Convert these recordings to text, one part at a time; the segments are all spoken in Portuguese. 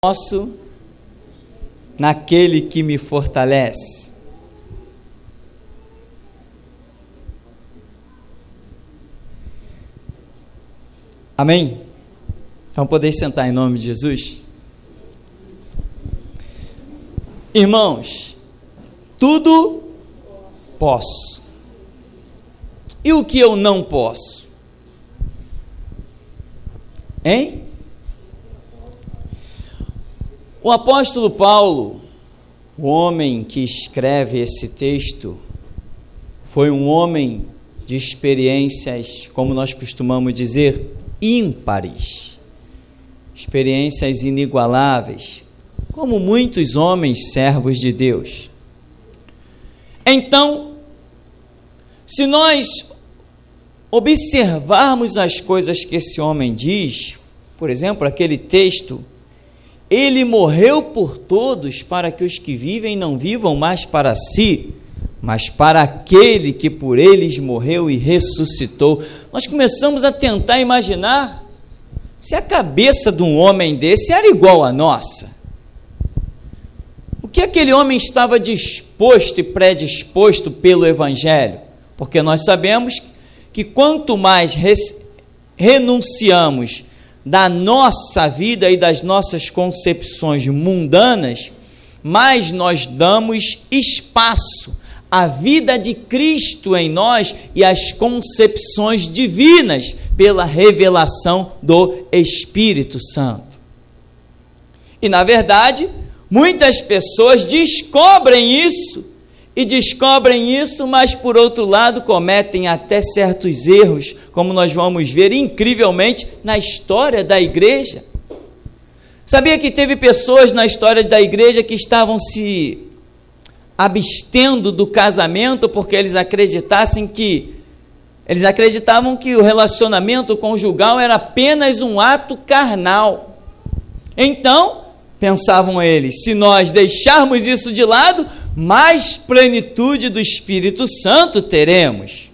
posso naquele que me fortalece. Amém? Então podeis sentar em nome de Jesus. Irmãos, tudo posso. E o que eu não posso? Hein? O apóstolo Paulo, o homem que escreve esse texto, foi um homem de experiências, como nós costumamos dizer, ímpares, experiências inigualáveis, como muitos homens servos de Deus. Então, se nós observarmos as coisas que esse homem diz, por exemplo, aquele texto, ele morreu por todos, para que os que vivem não vivam mais para si, mas para aquele que por eles morreu e ressuscitou. Nós começamos a tentar imaginar se a cabeça de um homem desse era igual à nossa. O que aquele homem estava disposto e predisposto pelo Evangelho? Porque nós sabemos que quanto mais renunciamos da nossa vida e das nossas concepções mundanas, mais nós damos espaço à vida de Cristo em nós e às concepções divinas pela revelação do Espírito Santo. E, na verdade, muitas pessoas descobrem isso, mas, por outro lado, cometem até certos erros, como nós vamos ver incrivelmente na história da igreja. Sabia que teve pessoas na história da igreja que estavam se abstendo do casamento porque eles acreditavam que o relacionamento conjugal era apenas um ato carnal. Então, pensavam eles, se nós deixarmos isso de lado, mais plenitude do Espírito Santo teremos.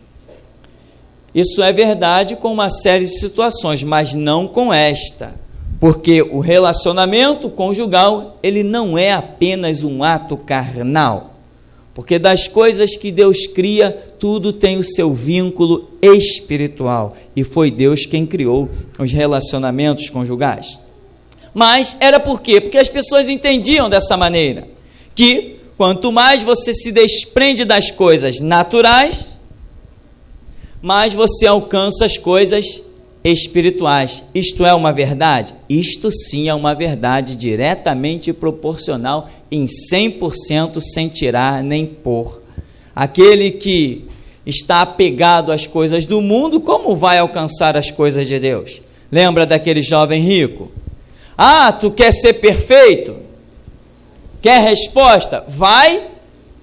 Isso é verdade com uma série de situações, mas não com esta, porque o relacionamento conjugal, ele não é apenas um ato carnal, porque das coisas que Deus cria, tudo tem o seu vínculo espiritual, e foi Deus quem criou os relacionamentos conjugais. Mas era por quê? Porque as pessoas entendiam dessa maneira, que quanto mais você se desprende das coisas naturais, mais você alcança as coisas espirituais. Isto é uma verdade? Isto sim é uma verdade diretamente proporcional em 100% sem tirar nem pôr. Aquele que está apegado às coisas do mundo, como vai alcançar as coisas de Deus? Lembra daquele jovem rico? Ah, tu quer ser perfeito? Quer resposta? Vai,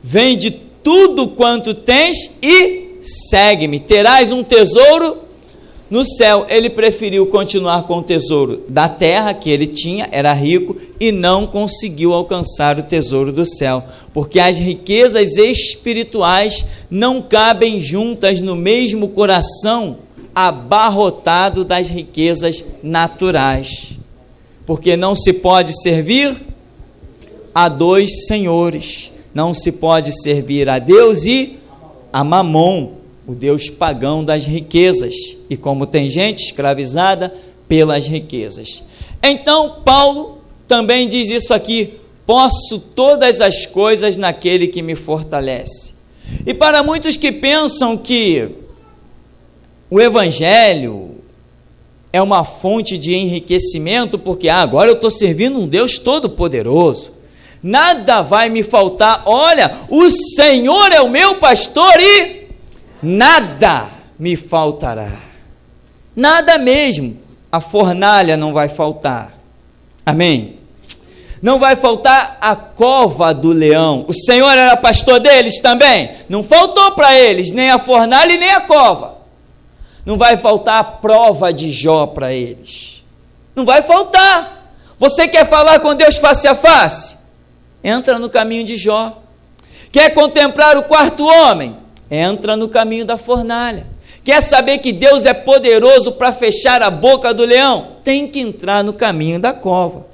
vende tudo quanto tens e segue-me. Terás um tesouro no céu. Ele preferiu continuar com o tesouro da terra que ele tinha, era rico, e não conseguiu alcançar o tesouro do céu, porque as riquezas espirituais não cabem juntas no mesmo coração abarrotado das riquezas naturais, porque não se pode servir a dois senhores, não se pode servir a Deus e a Mamon, o Deus pagão das riquezas, e como tem gente escravizada pelas riquezas. Então Paulo também diz isso aqui: posso todas as coisas naquele que me fortalece. E para muitos que pensam que o Evangelho é uma fonte de enriquecimento, porque agora eu estou servindo um Deus todo-poderoso, nada vai me faltar. Olha, o Senhor é o meu pastor e nada me faltará. Nada mesmo. A fornalha não vai faltar. Amém? Não vai faltar a cova do leão. O Senhor era pastor deles também. Não faltou para eles nem a fornalha e nem a cova. Não vai faltar a prova de Jó para eles. Não vai faltar. Você quer falar com Deus face a face? Entra no caminho de Jó. Quer contemplar o quarto homem? Entra no caminho da fornalha. Quer saber que Deus é poderoso para fechar a boca do leão? Tem que entrar no caminho da cova.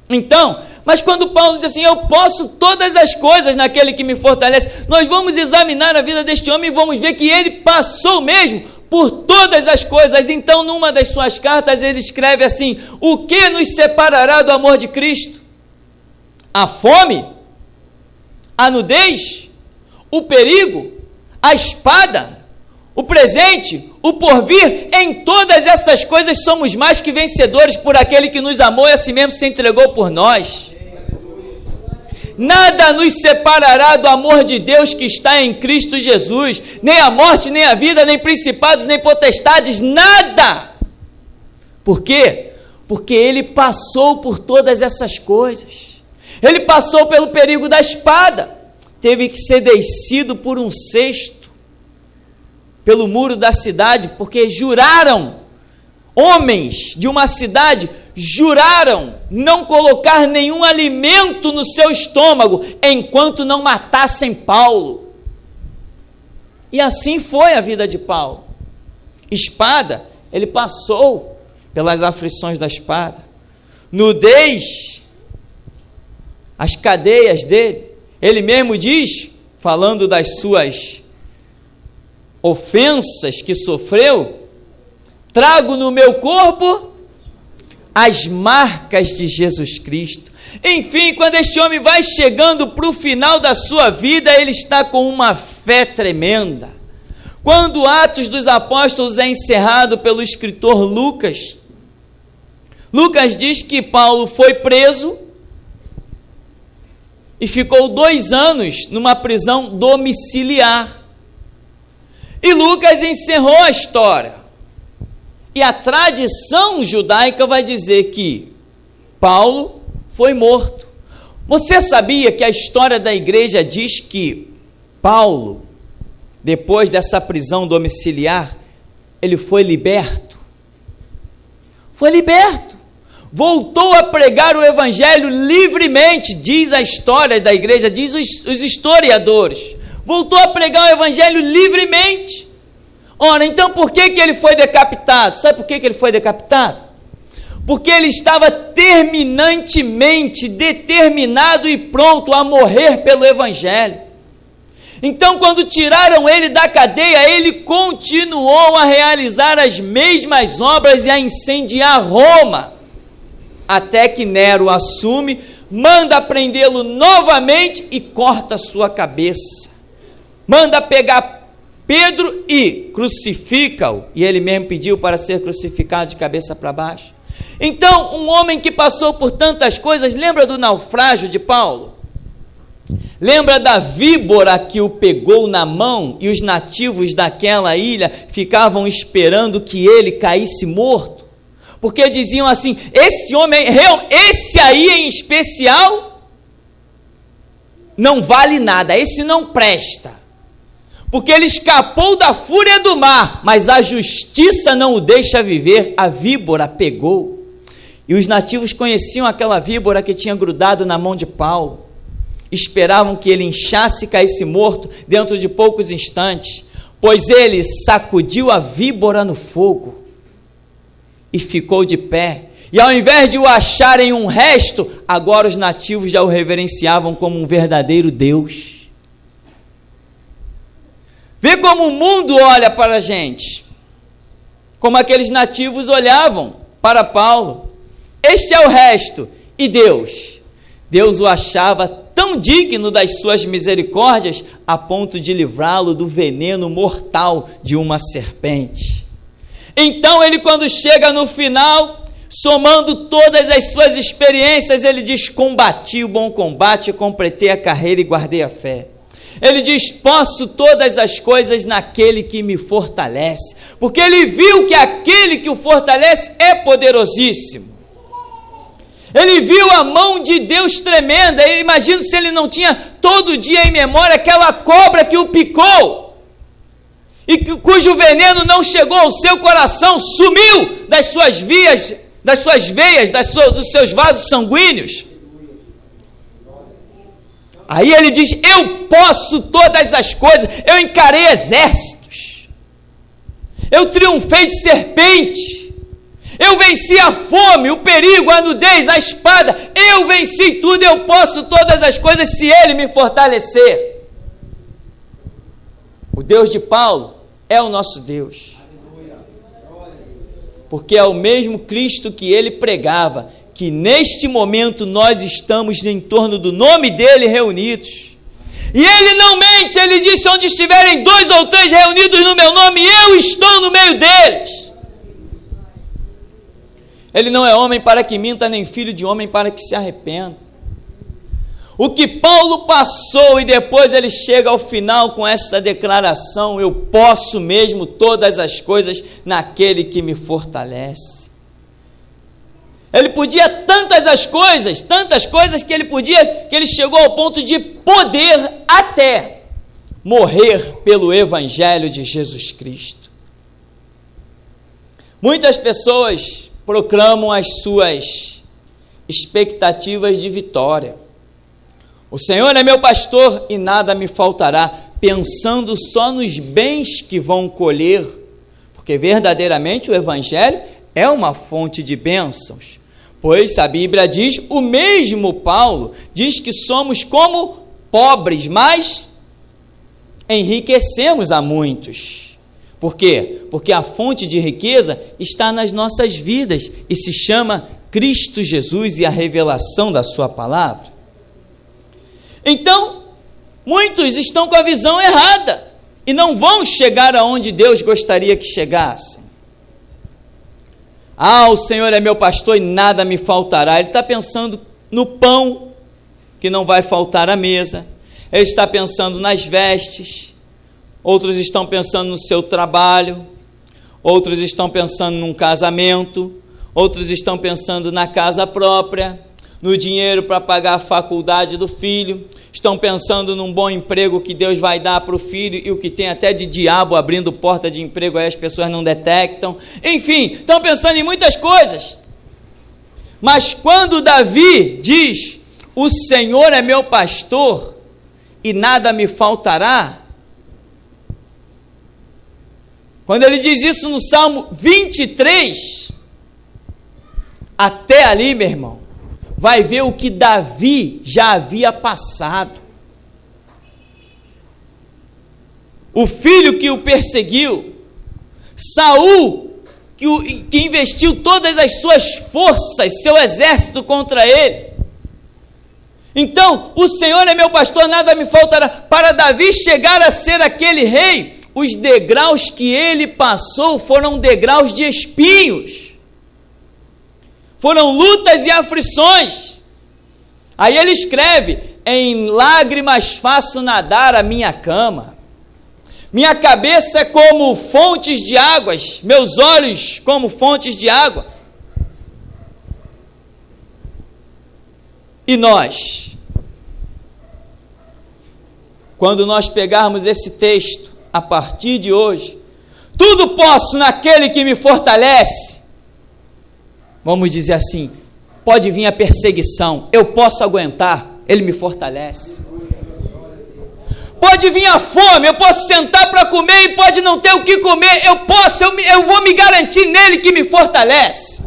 Então, mas quando Paulo diz assim, eu posso todas as coisas naquele que me fortalece, nós vamos examinar a vida deste homem e vamos ver que ele passou mesmo por todas as coisas. Então, numa das suas cartas, ele escreve assim, o que nos separará do amor de Cristo? A fome? A nudez? O perigo? A espada? O presente? O porvir? Em todas essas coisas somos mais que vencedores por aquele que nos amou e a si mesmo se entregou por nós. Nada nos separará do amor de Deus que está em Cristo Jesus, nem a morte, nem a vida, nem principados, nem potestades, nada. Por quê? Porque ele passou por todas essas coisas. Ele passou pelo perigo da espada, teve que ser descido por um cesto, pelo muro da cidade, porque juraram, homens de uma cidade, juraram não colocar nenhum alimento no seu estômago, enquanto não matassem Paulo. E assim foi a vida de Paulo. Espada, ele passou pelas aflições da espada. Nudez, as cadeias dele, ele mesmo diz, falando das suas ofensas que sofreu, trago no meu corpo as marcas de Jesus Cristo. Enfim, quando este homem vai chegando para o final da sua vida, ele está com uma fé tremenda. Quando Atos dos Apóstolos é encerrado pelo escritor Lucas, Lucas diz que Paulo foi preso e ficou 2 anos numa prisão domiciliar. E Lucas encerrou a história. E a tradição judaica vai dizer que Paulo foi morto. Você sabia que a história da igreja diz que Paulo, depois dessa prisão domiciliar, ele foi liberto? Foi liberto. Voltou a pregar o evangelho livremente, diz a história da igreja, diz os historiadores. Voltou a pregar o evangelho livremente. Ora, então por que ele foi decapitado? Sabe por que ele foi decapitado? Porque ele estava terminantemente determinado e pronto a morrer pelo evangelho. Então, quando tiraram ele da cadeia, ele continuou a realizar as mesmas obras e a incendiar Roma, até que Nero assume, manda prendê-lo novamente e corta sua cabeça. Manda pegar Pedro e crucifica-o, e ele mesmo pediu para ser crucificado de cabeça para baixo. Então, um homem que passou por tantas coisas, lembra do naufrágio de Paulo? Lembra da víbora que o pegou na mão e os nativos daquela ilha ficavam esperando que ele caísse morto? Porque diziam assim, esse homem, esse aí em especial, não vale nada, esse não presta. Porque ele escapou da fúria do mar, mas a justiça não o deixa viver, a víbora pegou. E os nativos conheciam aquela víbora que tinha grudado na mão de Paulo, esperavam que ele inchasse e caísse morto dentro de poucos instantes, pois ele sacudiu a víbora no fogo e ficou de pé, e ao invés de o acharem um resto, agora os nativos já o reverenciavam como um verdadeiro Deus. Vê como o mundo olha para a gente, como aqueles nativos olhavam para Paulo. Este é o resto. E Deus? Deus o achava tão digno das suas misericórdias, a ponto de livrá-lo do veneno mortal de uma serpente. Então ele, quando chega no final, somando todas as suas experiências, ele diz, combati o bom combate, completei a carreira e guardei a fé. Ele diz, posso todas as coisas naquele que me fortalece, porque ele viu que aquele que o fortalece é poderosíssimo. Ele viu a mão de Deus tremenda. Eu imagino se ele não tinha todo dia em memória aquela cobra que o picou, e cujo veneno não chegou ao seu coração, sumiu das suas veias, dos seus vasos sanguíneos. Aí ele diz, eu posso todas as coisas, eu encarei exércitos, eu triunfei de serpente, Eu venci a fome, o perigo, a nudez, a espada. Eu venci tudo, eu posso todas as coisas se Ele me fortalecer. O Deus de Paulo é o nosso Deus. Porque é o mesmo Cristo que ele pregava, que neste momento nós estamos em torno do nome dele reunidos. E ele não mente, ele disse: onde estiverem 2 ou 3 reunidos no meu nome, eu estou no meio deles. Ele não é homem para que minta, nem filho de homem para que se arrependa. O que Paulo passou, e depois ele chega ao final com essa declaração: eu posso mesmo todas as coisas naquele que me fortalece. Ele podia tantas coisas que ele chegou ao ponto de poder até morrer pelo Evangelho de Jesus Cristo. Muitas pessoas proclamam as suas expectativas de vitória. O Senhor é meu pastor e nada me faltará, pensando só nos bens que vão colher, porque verdadeiramente o Evangelho é uma fonte de bênçãos. Pois a Bíblia diz, o mesmo Paulo diz que somos como pobres, mas enriquecemos a muitos. Por quê? Porque a fonte de riqueza está nas nossas vidas e se chama Cristo Jesus e a revelação da sua palavra. Então, muitos estão com a visão errada e não vão chegar aonde Deus gostaria que chegassem. O Senhor é meu pastor e nada me faltará. Ele está pensando no pão, que não vai faltar à mesa. Ele está pensando nas vestes. Outros estão pensando no seu trabalho. Outros estão pensando num casamento. Outros estão pensando na casa própria, no dinheiro para pagar a faculdade do filho. Estão pensando num bom emprego que Deus vai dar para o filho, e o que tem até de diabo abrindo porta de emprego aí as pessoas não detectam. Enfim, estão pensando em muitas coisas. Mas quando Davi diz: o Senhor é meu pastor e nada me faltará, quando ele diz isso no Salmo 23, até ali, meu irmão, vai ver o que Davi já havia passado. O filho que o perseguiu, Saul, que investiu todas as suas forças, seu exército contra ele. Então, o Senhor é meu pastor, nada me faltará. Para Davi chegar a ser aquele rei, os degraus que ele passou foram degraus de espinhos. Foram lutas e aflições. Aí ele escreve: em lágrimas faço nadar a minha cama. Minha cabeça é como fontes de águas, meus olhos como fontes de água. E nós, quando nós pegarmos esse texto, a partir de hoje, tudo posso naquele que me fortalece. Vamos dizer assim: pode vir a perseguição, eu posso aguentar, Ele me fortalece. Pode vir a fome, eu posso sentar para comer e pode não ter o que comer, eu vou me garantir nele que me fortalece.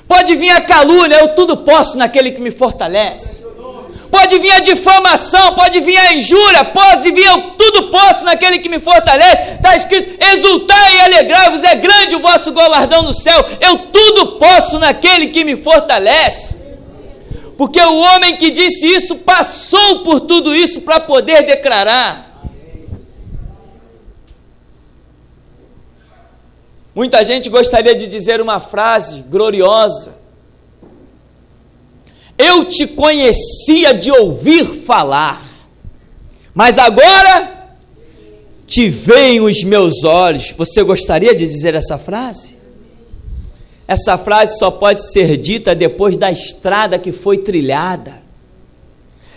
Pode vir a calúnia, eu tudo posso naquele que me fortalece. Pode vir a difamação, pode vir a injúria, pode vir, eu tudo posso naquele que me fortalece. Está escrito: exultai e alegrai-vos, é grande o vosso galardão no céu. Eu tudo posso naquele que me fortalece. Porque o homem que disse isso passou por tudo isso para poder declarar. Muita gente gostaria de dizer uma frase gloriosa: eu te conhecia de ouvir falar, mas agora te veem os meus olhos. Você gostaria de dizer essa frase? Essa frase só pode ser dita depois da estrada que foi trilhada.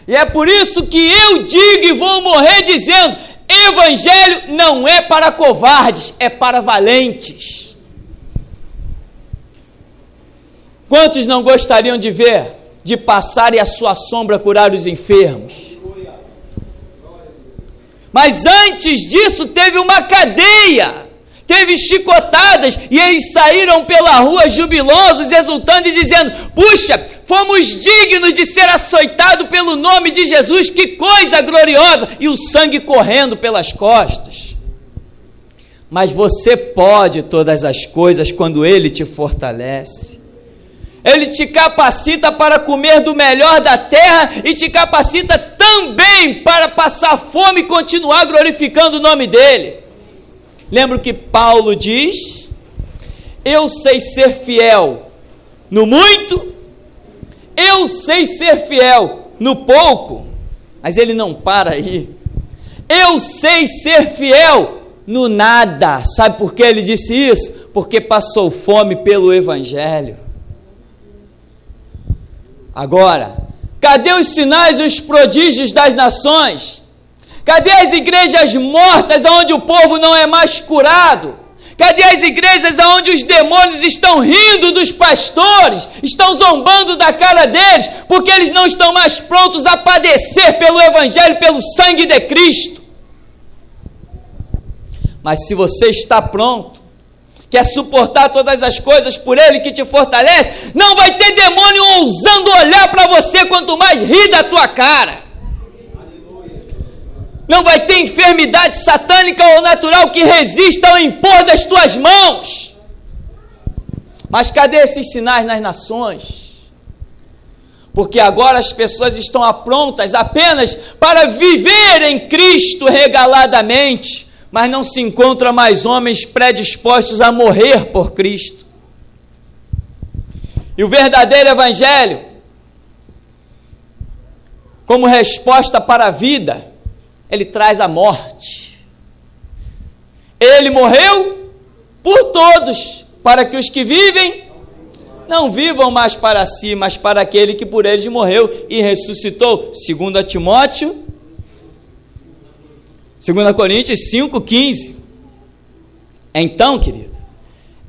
E é por isso que eu digo e vou morrer dizendo: evangelho não é para covardes, é para valentes. Quantos não gostariam de ver, de passar e a sua sombra curar os enfermos? Mas antes disso teve uma cadeia, teve chicotadas, e eles saíram pela rua jubilosos, exultando e dizendo: puxa, fomos dignos de ser açoitados pelo nome de Jesus, que coisa gloriosa, e o sangue correndo pelas costas. Mas você pode todas as coisas quando Ele te fortalece. Ele te capacita para comer do melhor da terra e te capacita também para passar fome e continuar glorificando o nome dEle. Lembra o que Paulo diz? Eu sei ser fiel no muito, eu sei ser fiel no pouco, mas ele não para aí. Eu sei ser fiel no nada. Sabe por que ele disse isso? Porque passou fome pelo Evangelho. Agora, cadê os sinais e os prodígios das nações? Cadê as igrejas mortas onde o povo não é mais curado? Cadê as igrejas onde os demônios estão rindo dos pastores, estão zombando da cara deles, porque eles não estão mais prontos a padecer pelo Evangelho, pelo sangue de Cristo? Mas se você está pronto, quer suportar todas as coisas por Ele que te fortalece, não vai ter demônio ousando olhar para você, quanto mais rir da tua cara. Não vai ter enfermidade satânica ou natural que resista ao impor das tuas mãos. Mas cadê esses sinais nas nações? Porque agora as pessoas estão prontas apenas para viver em Cristo regaladamente, mas não se encontra mais homens predispostos a morrer por Cristo. E o verdadeiro Evangelho, como resposta para a vida, ele traz a morte. Ele morreu por todos, para que os que vivem não vivam mais para si, mas para aquele que por eles morreu e ressuscitou. 2 Timóteo, 2 Coríntios 5,15. Então, querido,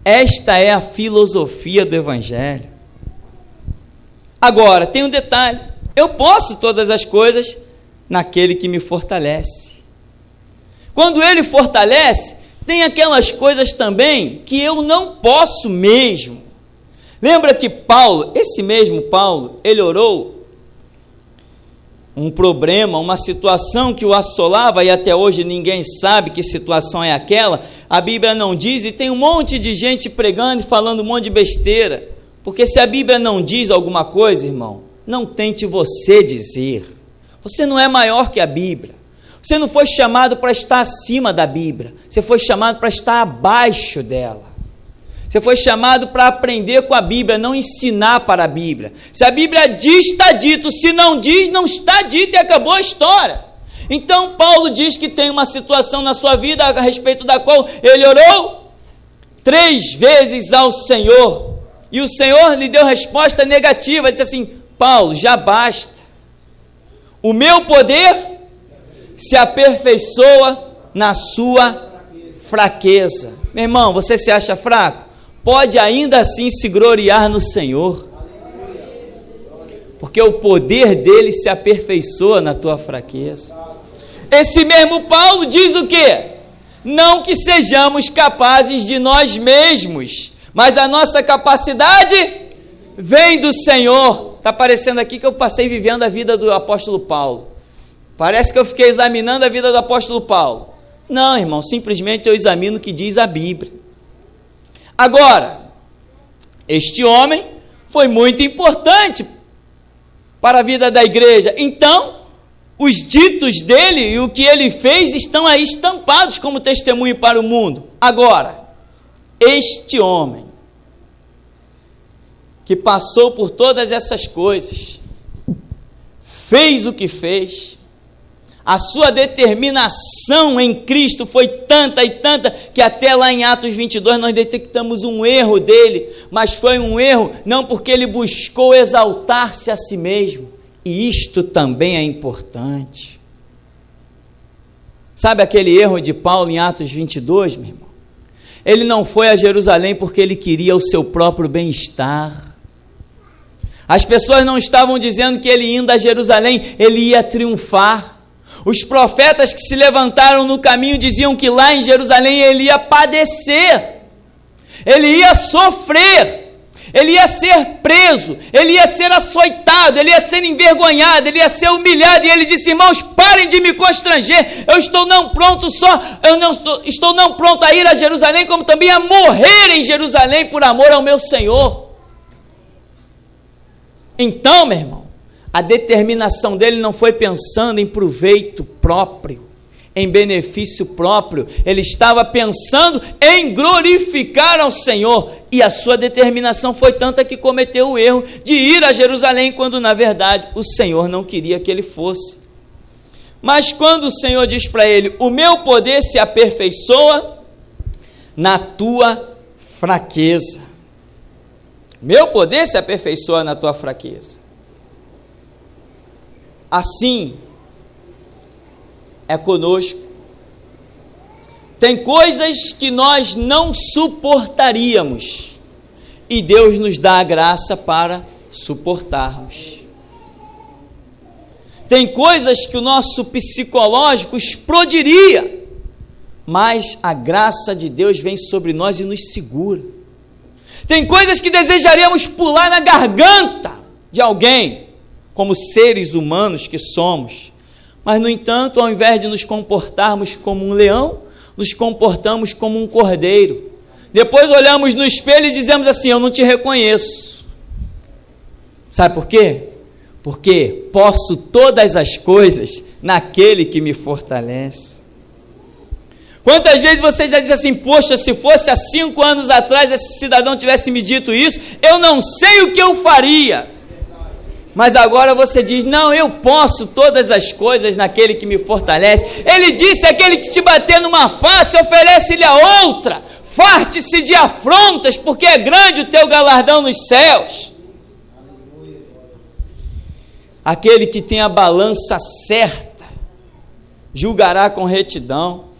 esta é a filosofia do Evangelho. Agora, tem um detalhe: eu posso todas as coisas naquele que me fortalece. Quando Ele fortalece, tem aquelas coisas também que eu não posso mesmo. Lembra que Paulo, esse mesmo Paulo, ele orou um problema, uma situação que o assolava, e até hoje ninguém sabe que situação é aquela. A Bíblia não diz, e tem um monte de gente pregando e falando um monte de besteira, porque se a Bíblia não diz alguma coisa, irmão, não tente você dizer. Você não é maior que a Bíblia. Você não foi chamado para estar acima da Bíblia. Você foi chamado para estar abaixo dela. Você foi chamado para aprender com a Bíblia, não ensinar para a Bíblia. Se a Bíblia diz, está dito. Se não diz, não está dito e acabou a história. Então, Paulo diz que tem uma situação na sua vida a respeito da qual ele orou 3 vezes ao Senhor. E o Senhor lhe deu resposta negativa. Disse assim: Paulo, já basta. O meu poder se aperfeiçoa na sua fraqueza. Meu irmão, você se acha fraco? Pode ainda assim se gloriar no Senhor, porque o poder dele se aperfeiçoa na tua fraqueza. Esse mesmo Paulo diz o quê? Não que sejamos capazes de nós mesmos, mas a nossa capacidade vem do Senhor. Está parecendo aqui que eu passei vivendo a vida do apóstolo Paulo. Parece que eu fiquei examinando a vida do apóstolo Paulo. Não, irmão, simplesmente eu examino o que diz a Bíblia. Agora, este homem foi muito importante para a vida da igreja. Então, os ditos dele e o que ele fez estão aí estampados como testemunho para o mundo. Agora, este homem que passou por todas essas coisas, fez o que fez, a sua determinação em Cristo foi tanta e tanta, que até lá em Atos 22 nós detectamos um erro dele, mas foi um erro não porque ele buscou exaltar-se a si mesmo, e isto também é importante. Sabe aquele erro de Paulo em Atos 22, meu irmão? Ele não foi a Jerusalém porque ele queria o seu próprio bem-estar. As pessoas não estavam dizendo que ele indo a Jerusalém, ele ia triunfar. Os profetas que se levantaram no caminho diziam que lá em Jerusalém ele ia padecer, ele ia sofrer, ele ia ser preso, ele ia ser açoitado, ele ia ser envergonhado, ele ia ser humilhado. E ele disse: irmãos, parem de me constranger, eu estou não pronto a ir a Jerusalém, como também a morrer em Jerusalém por amor ao meu Senhor. Então, meu irmão, a determinação dele não foi pensando em proveito próprio, em benefício próprio. Ele estava pensando em glorificar ao Senhor, e a sua determinação foi tanta que cometeu o erro de ir a Jerusalém, quando na verdade o Senhor não queria que ele fosse. Mas quando o Senhor diz para ele: o meu poder se aperfeiçoa na tua fraqueza. Meu poder se aperfeiçoa na tua fraqueza. Assim é conosco. Tem coisas que nós não suportaríamos e Deus nos dá a graça para suportarmos. Tem coisas que o nosso psicológico explodiria, mas a graça de Deus vem sobre nós e nos segura. Tem coisas que desejaríamos pular na garganta de alguém, como seres humanos que somos, mas no entanto, ao invés de nos comportarmos como um leão, nos comportamos como um cordeiro. Depois olhamos no espelho e dizemos assim: eu não te reconheço. Sabe por quê? Porque posso todas as coisas naquele que me fortalece. Quantas vezes você já disse assim: poxa, se fosse há 5 anos atrás esse cidadão tivesse me dito isso, eu não sei o que eu faria. Mas agora você diz: não, eu posso todas as coisas naquele que me fortalece. Ele disse: aquele que te bater numa face, oferece-lhe a outra. Farte-se de afrontas, porque é grande o teu galardão nos céus. Aquele que tem a balança certa, julgará com retidão.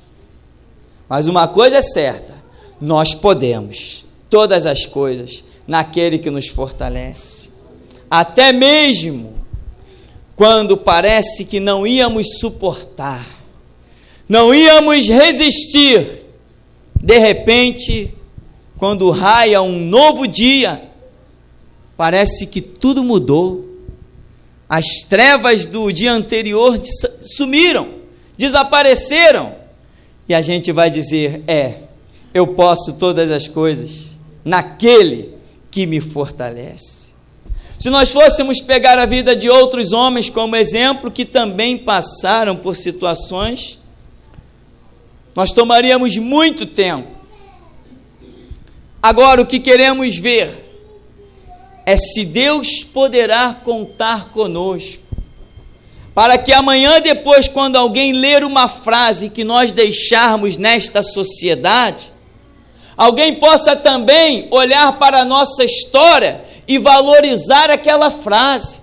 Mas uma coisa é certa: nós podemos todas as coisas naquele que nos fortalece. Até mesmo quando parece que não íamos suportar, não íamos resistir, de repente, quando raia um novo dia, parece que tudo mudou. As trevas do dia anterior sumiram, desapareceram, e a gente vai dizer: eu posso todas as coisas naquele que me fortalece. Se nós fôssemos pegar a vida de outros homens como exemplo, que também passaram por situações, nós tomaríamos muito tempo. Agora, o que queremos ver é se Deus poderá contar conosco, para que amanhã, depois, quando alguém ler uma frase que nós deixarmos nesta sociedade, alguém possa também olhar para a nossa história e valorizar aquela frase.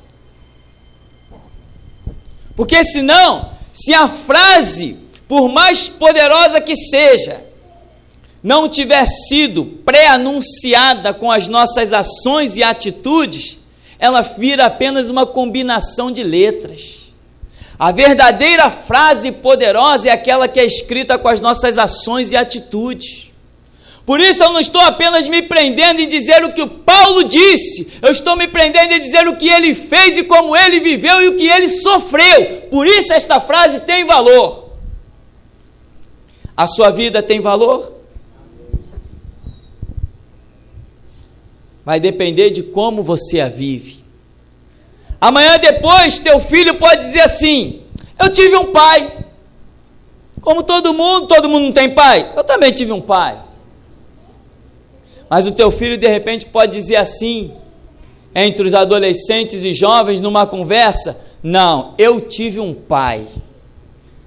Porque senão, se a frase, por mais poderosa que seja, não tiver sido pré-anunciada com as nossas ações e atitudes, ela vira apenas uma combinação de letras. A verdadeira frase poderosa é aquela que é escrita com as nossas ações e atitudes. Por isso eu não estou apenas me prendendo em dizer o que o Paulo disse, eu estou me prendendo em dizer o que ele fez e como ele viveu e o que ele sofreu. Por isso esta frase tem valor. A sua vida tem valor? Vai depender de como você a vive. Amanhã depois teu filho pode dizer assim: eu tive um pai. Como todo mundo não tem pai? Eu também tive um pai. Mas o teu filho de repente pode dizer assim, entre os adolescentes e jovens numa conversa: não, eu tive um pai,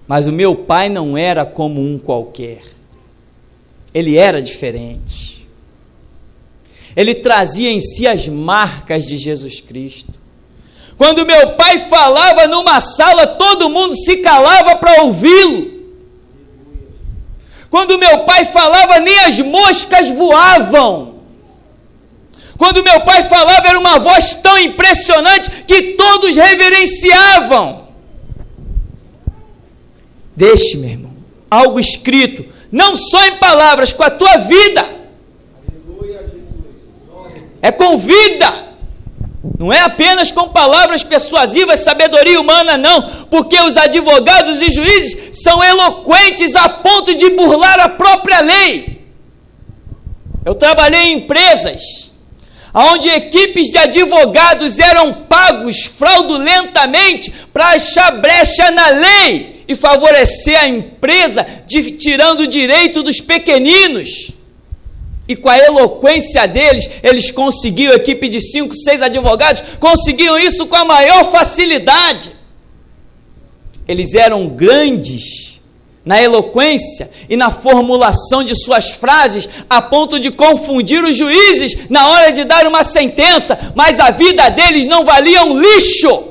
mas o meu pai não era como um qualquer. Ele era diferente. Ele trazia em si as marcas de Jesus Cristo. Quando meu pai falava numa sala, todo mundo se calava para ouvi-lo. Quando meu pai falava, nem as moscas voavam. Quando meu pai falava, era uma voz tão impressionante que todos reverenciavam. Deixe, meu irmão, algo escrito, não só em palavras, com a tua vida. É com vida. Não é apenas com palavras persuasivas, sabedoria humana, não, porque os advogados e juízes são eloquentes a ponto de burlar a própria lei. Eu trabalhei em empresas onde equipes de advogados eram pagos fraudulentamente para achar brecha na lei e favorecer a empresa, tirando o direito dos pequeninos. E com a eloquência deles, eles conseguiam, equipe de 5, 6 advogados, conseguiam isso com a maior facilidade. Eles eram grandes na eloquência e na formulação de suas frases, a ponto de confundir os juízes na hora de dar uma sentença, mas a vida deles não valia um lixo.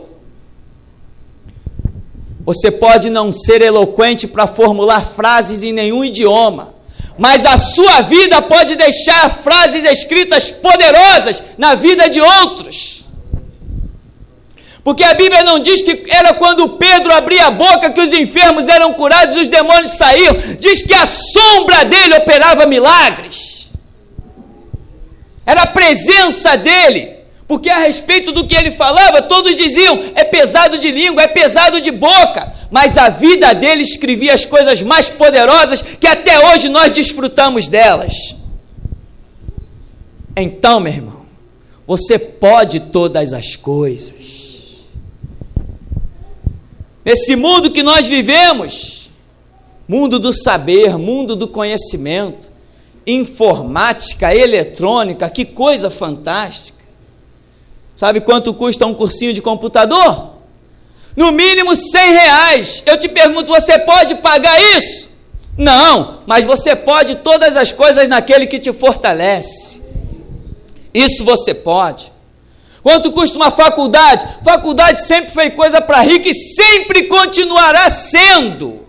Você pode não ser eloquente para formular frases em nenhum idioma, mas a sua vida pode deixar frases escritas poderosas na vida de outros. Porque a Bíblia não diz que era quando Pedro abria a boca que os enfermos eram curados e os demônios saíam. Diz que a sombra dele operava milagres. Era a presença dele. Porque a respeito do que ele falava, todos diziam, é pesado de língua, é pesado de boca. Mas a vida dele escrevia as coisas mais poderosas que até hoje nós desfrutamos delas. Então, meu irmão, você pode todas as coisas. Nesse mundo que nós vivemos, mundo do saber, mundo do conhecimento, informática, eletrônica, que coisa fantástica. Sabe quanto custa um cursinho de computador? No mínimo R$100. Eu te pergunto, você pode pagar isso? Não, mas você pode todas as coisas naquele que te fortalece. Isso você pode. Quanto custa uma faculdade? Faculdade sempre foi coisa para rico e sempre continuará sendo.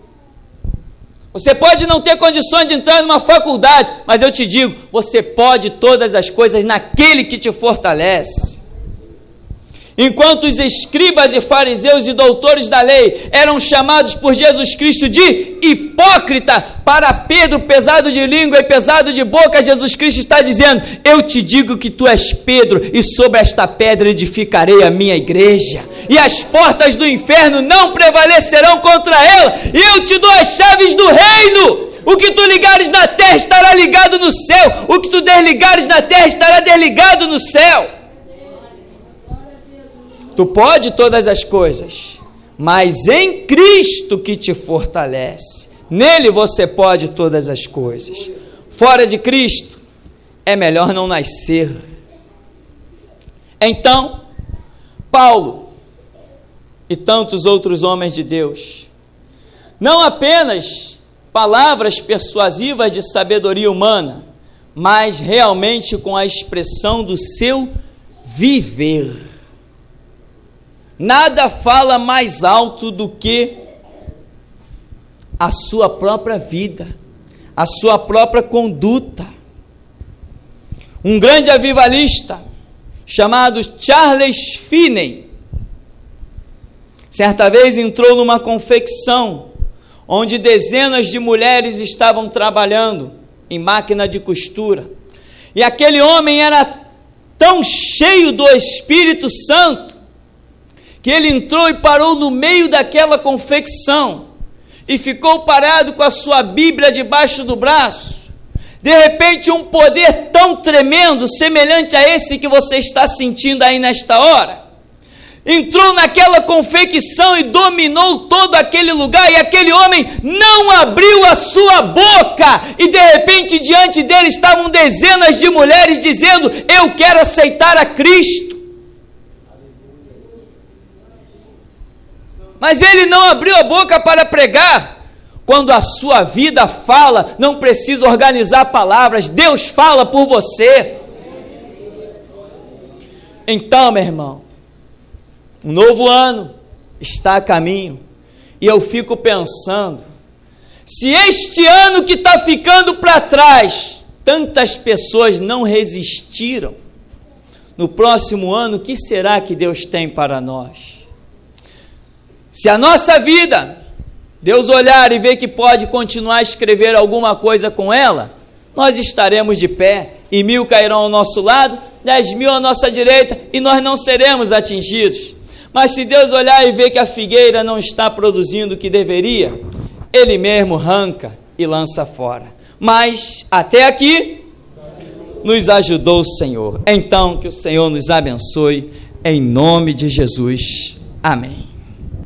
Você pode não ter condições de entrar numa faculdade, mas eu te digo, você pode todas as coisas naquele que te fortalece. Enquanto os escribas e fariseus e doutores da lei eram chamados por Jesus Cristo de hipócrita, para Pedro, pesado de língua e pesado de boca, Jesus Cristo está dizendo, eu te digo que tu és Pedro, e sobre esta pedra edificarei a minha igreja, e as portas do inferno não prevalecerão contra ela, e eu te dou as chaves do reino. O que tu ligares na terra estará ligado no céu, o que tu desligares na terra estará desligado no céu. Tu pode todas as coisas, mas em Cristo que te fortalece. Nele você pode todas as coisas. Fora de Cristo, é melhor não nascer. Então, Paulo e tantos outros homens de Deus, não apenas palavras persuasivas de sabedoria humana, mas realmente com a expressão do seu viver. Nada fala mais alto do que a sua própria vida, a sua própria conduta. Um grande avivalista chamado Charles Finney, certa vez entrou numa confecção onde dezenas de mulheres estavam trabalhando em máquina de costura. E aquele homem era tão cheio do Espírito Santo que ele entrou e parou no meio daquela confecção e ficou parado com a sua Bíblia debaixo do braço. De repente, um poder tão tremendo, semelhante a esse que você está sentindo aí nesta hora, entrou naquela confecção e dominou todo aquele lugar, e aquele homem não abriu a sua boca, e de repente diante dele estavam dezenas de mulheres dizendo, eu quero aceitar a Cristo. Mas ele não abriu a boca para pregar. Quando a sua vida fala, não precisa organizar palavras, Deus fala por você. Então, meu irmão, um novo ano está a caminho, e eu fico pensando, se este ano que está ficando para trás, tantas pessoas não resistiram, no próximo ano, o que será que Deus tem para nós? Se a nossa vida Deus olhar e ver que pode continuar a escrever alguma coisa com ela, nós estaremos de pé, e 1000 cairão ao nosso lado, 10.000 à nossa direita, e nós não seremos atingidos. Mas se Deus olhar e ver que a figueira não está produzindo o que deveria, Ele mesmo arranca e lança fora. Mas até aqui nos ajudou o Senhor. Então que o Senhor nos abençoe, em nome de Jesus. Amém.